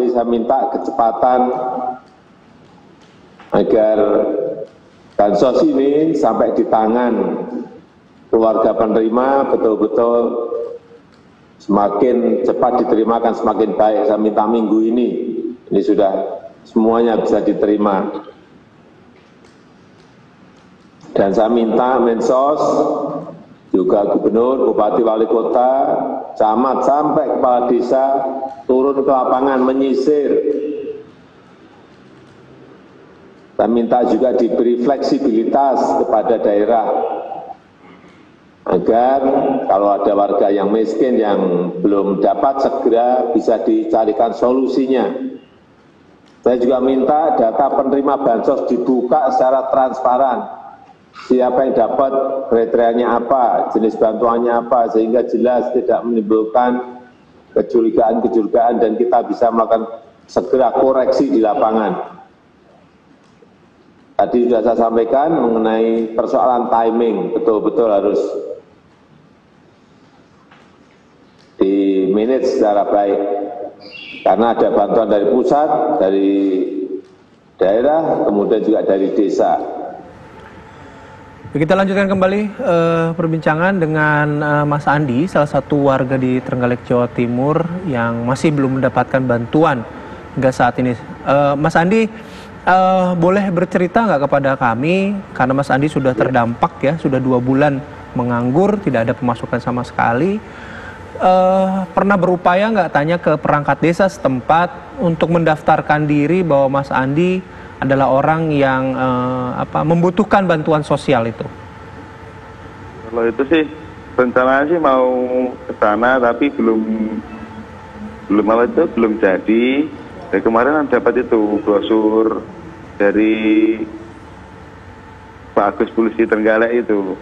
tapi saya minta kecepatan agar bansos ini sampai di tangan keluarga penerima betul-betul semakin cepat diterima akan semakin baik. Saya minta minggu ini sudah semuanya bisa diterima. Dan saya minta Mensos, juga gubernur, bupati, wali kota, camat, sampai kepala desa turun ke lapangan menyisir. Saya minta juga diberi fleksibilitas kepada daerah agar kalau ada warga yang miskin yang belum dapat segera bisa dicarikan solusinya. Saya juga minta data penerima bansos dibuka secara transparan. Siapa yang dapat, kriterianya apa, jenis bantuannya apa, sehingga jelas tidak menimbulkan kecurigaan-kecurigaan dan kita bisa melakukan segera koreksi di lapangan. Tadi sudah saya sampaikan mengenai persoalan timing, betul-betul harus di manage secara baik. Karena ada bantuan dari pusat, dari daerah, kemudian juga dari desa. Kita lanjutkan kembali perbincangan dengan Mas Andi, salah satu warga di Trenggalek, Jawa Timur yang masih belum mendapatkan bantuan hingga saat ini. Mas Andi, boleh bercerita nggak kepada kami, karena Mas Andi sudah terdampak ya, sudah 2 bulan menganggur, tidak ada pemasukan sama sekali. Pernah berupaya nggak tanya ke perangkat desa setempat untuk mendaftarkan diri bahwa Mas Andi adalah orang yang membutuhkan bantuan sosial itu? Kalau itu sih rencananya sih mau ke sana, tapi belum jadi. Dari kemarin dapat itu brosur dari Pak Agus Polisi Trenggalek itu.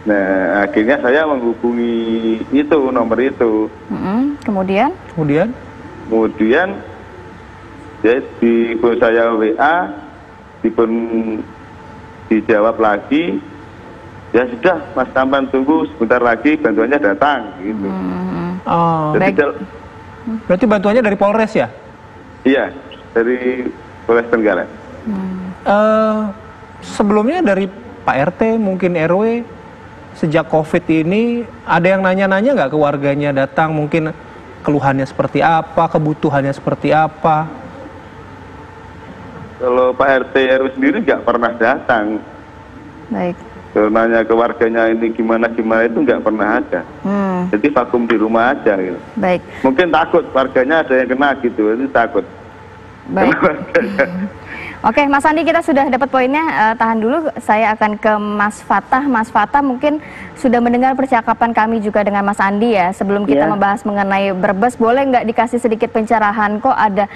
Nah, akhirnya saya menghubungi itu, nomor itu. Kemudian ya, di saya WA, dijawab lagi, ya sudah Mas Tampan tunggu sebentar lagi bantuannya datang gitu. Jadi, berarti bantuannya dari Polres ya? Iya, dari Polres Trenggalek. Sebelumnya dari Pak RT, mungkin RW, sejak COVID ini ada yang nanya-nanya nggak ke warganya, datang mungkin keluhannya seperti apa, kebutuhannya seperti apa? Kalau Pak RT RW sendiri nggak pernah datang. Baik. Kalau nanya ke warganya ini gimana itu nggak pernah ada. Jadi vakum di rumah aja gitu. Baik. Mungkin takut warganya ada yang kena gitu, itu takut. Baik. Oke, Mas Andi, kita sudah dapat poinnya. Tahan dulu, saya akan ke Mas Fatah. Mas Fatah mungkin sudah mendengar percakapan kami juga dengan Mas Andi ya. Sebelum kita membahas mengenai Brebes, boleh nggak dikasih sedikit pencerahan? Kok ada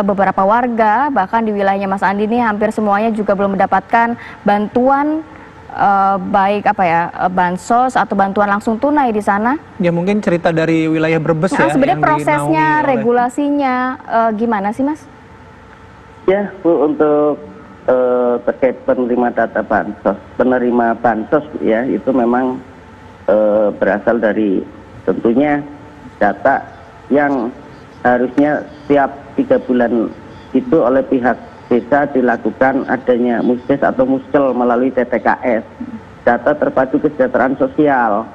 beberapa warga, bahkan di wilayahnya Mas Andi ini hampir semuanya juga belum mendapatkan bantuan, baik bansos atau bantuan langsung tunai di sana? Ya mungkin cerita dari wilayah Brebes ya. Sebenarnya prosesnya, regulasinya gimana sih, Mas? Ya, Bu, untuk terkait penerima bansos ya, itu memang berasal dari tentunya data yang harusnya setiap 3 bulan itu oleh pihak desa dilakukan adanya musdes atau muskel melalui TTKS, data terpadu kesejahteraan sosial.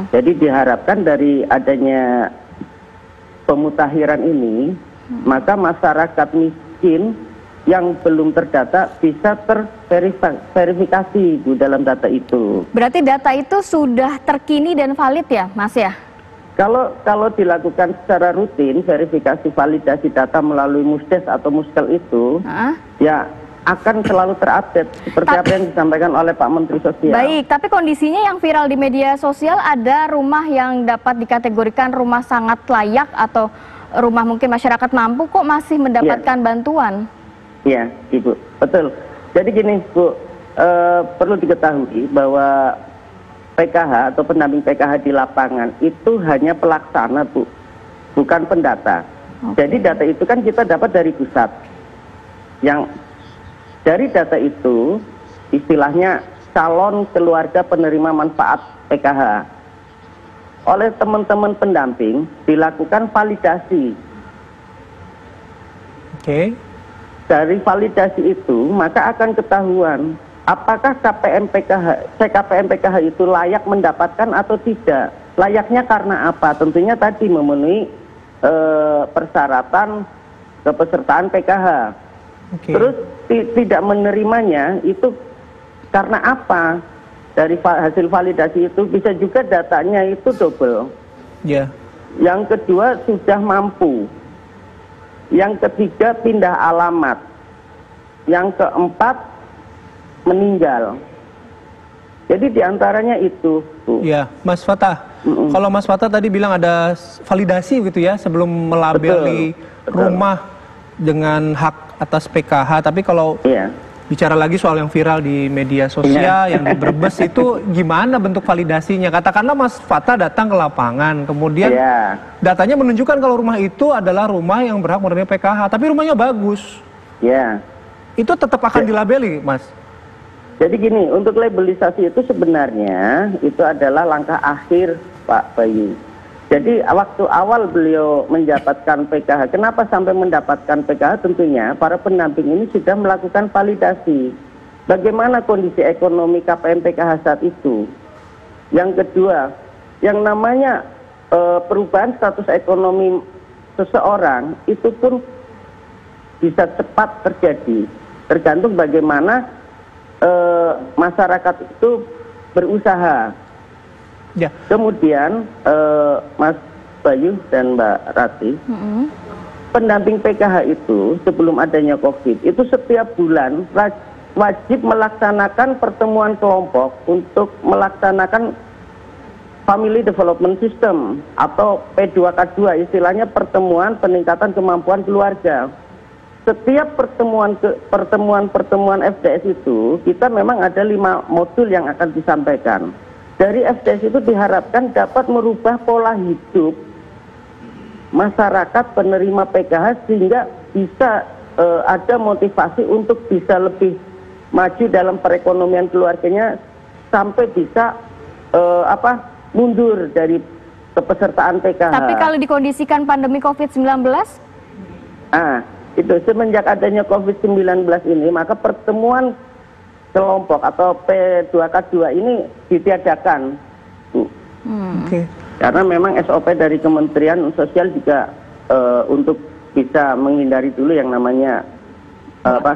Jadi diharapkan dari adanya pemutakhiran ini, maka masyarakat miskin yang belum terdata bisa terverifikasi Bu dalam data itu. Berarti data itu sudah terkini dan valid ya, Mas ya? Kalau dilakukan secara rutin verifikasi validasi data melalui musdes atau muskel itu, ya akan selalu terupdate seperti apa yang disampaikan oleh Pak Menteri Sosial. Baik, tapi kondisinya yang viral di media sosial ada rumah yang dapat dikategorikan rumah sangat layak atau rumah mungkin masyarakat mampu kok masih mendapatkan bantuan. Iya, Ibu, betul. Jadi gini, Bu, perlu diketahui bahwa PKH atau pendamping PKH di lapangan itu hanya pelaksana, Bu, bukan pendata. Jadi data itu kan kita dapat dari pusat. Yang dari data itu istilahnya calon keluarga penerima manfaat PKH. Oleh teman-teman pendamping dilakukan validasi Oke. Dari validasi itu maka akan ketahuan apakah CKPM PKH itu layak mendapatkan atau tidak. Layaknya karena apa? Tentunya tadi memenuhi persyaratan kepesertaan PKH. Oke. Terus tidak menerimanya itu karena apa? Dari hasil validasi itu bisa juga datanya itu double. Ya. Yang kedua sudah mampu. Yang ketiga pindah alamat. Yang keempat meninggal. Jadi diantaranya itu, Bu. Ya, Mas Fatah. Kalau Mas Fatah tadi bilang ada validasi gitu ya sebelum melabeli rumah dengan hak atas PKH. Tapi kalau bicara lagi soal yang viral di media sosial, yang di Brebes itu gimana bentuk validasinya? Katakanlah Mas Fatah datang ke lapangan, kemudian datanya menunjukkan kalau rumah itu adalah rumah yang berhak menerima PKH, tapi rumahnya bagus. Itu tetap akan dilabeli, Mas? Jadi gini, untuk labelisasi itu sebenarnya itu adalah langkah akhir, Pak Bayu. Jadi waktu awal beliau mendapatkan PKH, kenapa sampai mendapatkan PKH? Tentunya para pendamping ini sudah melakukan validasi. Bagaimana kondisi ekonomi KPM PKH saat itu? Yang kedua, yang namanya perubahan status ekonomi seseorang itu pun bisa cepat terjadi. Tergantung bagaimana masyarakat itu berusaha. Kemudian Mas Bayu dan Mbak Rati, pendamping PKH itu sebelum adanya COVID itu setiap bulan wajib melaksanakan pertemuan kelompok untuk melaksanakan Family Development System atau P2K2, istilahnya pertemuan peningkatan kemampuan keluarga. Setiap pertemuan FDS itu kita memang ada 5 modul yang akan disampaikan. Dari FDS itu diharapkan dapat merubah pola hidup masyarakat penerima PKH sehingga bisa ada motivasi untuk bisa lebih maju dalam perekonomian keluarganya sampai bisa mundur dari kepesertaan PKH. Tapi kalau dikondisikan pandemi COVID-19? Itu semenjak adanya COVID-19 ini maka pertemuan kelompok atau P2K2 ini ditiadakan, Bu. Karena memang SOP dari Kementerian Sosial juga untuk bisa menghindari dulu yang namanya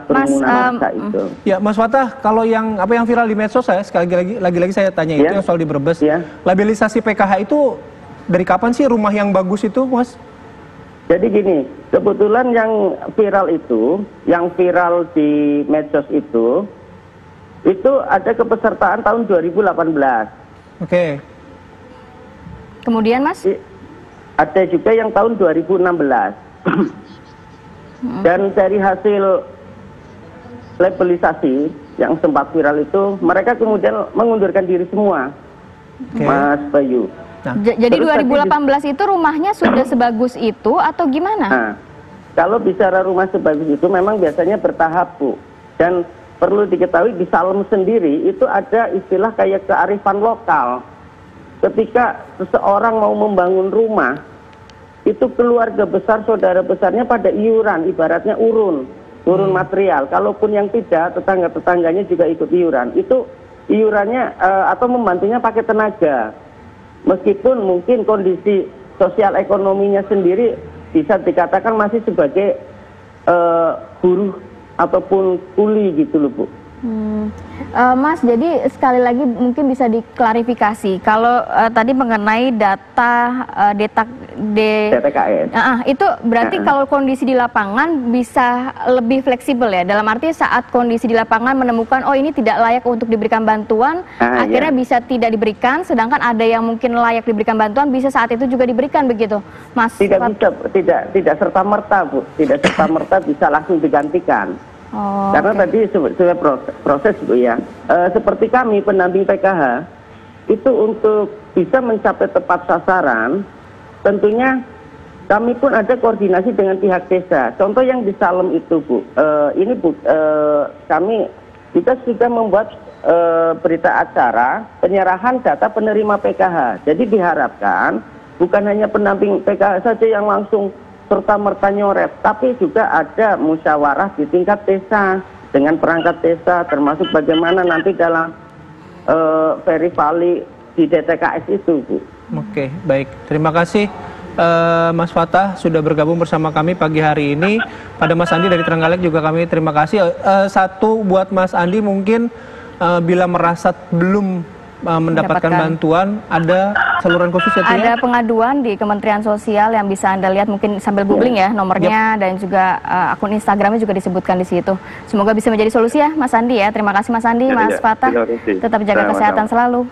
kerumunan massa itu. Ya, Mas Fatah, kalau yang apa yang viral di medsos saya sekali lagi saya tanya itu yang soal di Brebes. Labelisasi PKH itu dari kapan sih rumah yang bagus itu, Mas? Jadi gini, kebetulan yang viral di medsos itu ada kepesertaan tahun 2018. Oke. Kemudian, Mas? Ada juga yang tahun 2016. Dan dari hasil labelisasi yang sempat viral itu, mereka kemudian mengundurkan diri semua, Mas Bayu. Jadi 2018 itu rumahnya sudah sebagus itu atau gimana? Kalau bicara rumah sebagus itu memang biasanya bertahap, Bu. Dan perlu diketahui di Salem sendiri itu ada istilah kayak kearifan lokal. Ketika seseorang mau membangun rumah, itu keluarga besar, saudara besarnya pada iuran, ibaratnya urun material. Kalaupun yang tidak, tetangga-tetangganya juga ikut iuran. Itu iurannya atau membantunya pakai tenaga. Meskipun mungkin kondisi sosial ekonominya sendiri bisa dikatakan masih sebagai buruh ataupun kuli gitu loh, Bu. Mas, jadi sekali lagi mungkin bisa diklarifikasi kalau tadi mengenai data DTKS. Itu berarti kalau kondisi di lapangan bisa lebih fleksibel ya, dalam arti saat kondisi di lapangan menemukan oh ini tidak layak untuk diberikan bantuan, akhirnya bisa tidak diberikan, sedangkan ada yang mungkin layak diberikan bantuan bisa saat itu juga diberikan, begitu, Mas? Tidak serta merta, Bu, tidak serta merta bisa langsung digantikan. Karena tadi sudah proses, Bu, ya. Seperti kami pendamping PKH itu untuk bisa mencapai tepat sasaran, tentunya kami pun ada koordinasi dengan pihak desa. Contoh yang di Salem itu, Bu, kita sudah membuat berita acara penyerahan data penerima PKH. Jadi diharapkan bukan hanya pendamping PKH saja yang langsung serta-merta nyoret, tapi juga ada musyawarah di tingkat desa dengan perangkat desa, termasuk bagaimana nanti dalam verifali di DTKS itu, Bu. Oke, baik. Terima kasih Mas Fatah sudah bergabung bersama kami pagi hari ini. Pada Mas Andi dari Trenggalek juga kami terima kasih. Satu buat Mas Andi mungkin bila merasa belum mendapatkan bantuan, ada saluran khusus ya? Ada pengaduan di Kementerian Sosial yang bisa Anda lihat mungkin sambil googling ya nomornya, dan juga akun Instagramnya juga disebutkan di situ. Semoga bisa menjadi solusi ya Mas Andi ya. Terima kasih Mas Andi, Mas Fatah. Tetap jaga kesehatan selalu.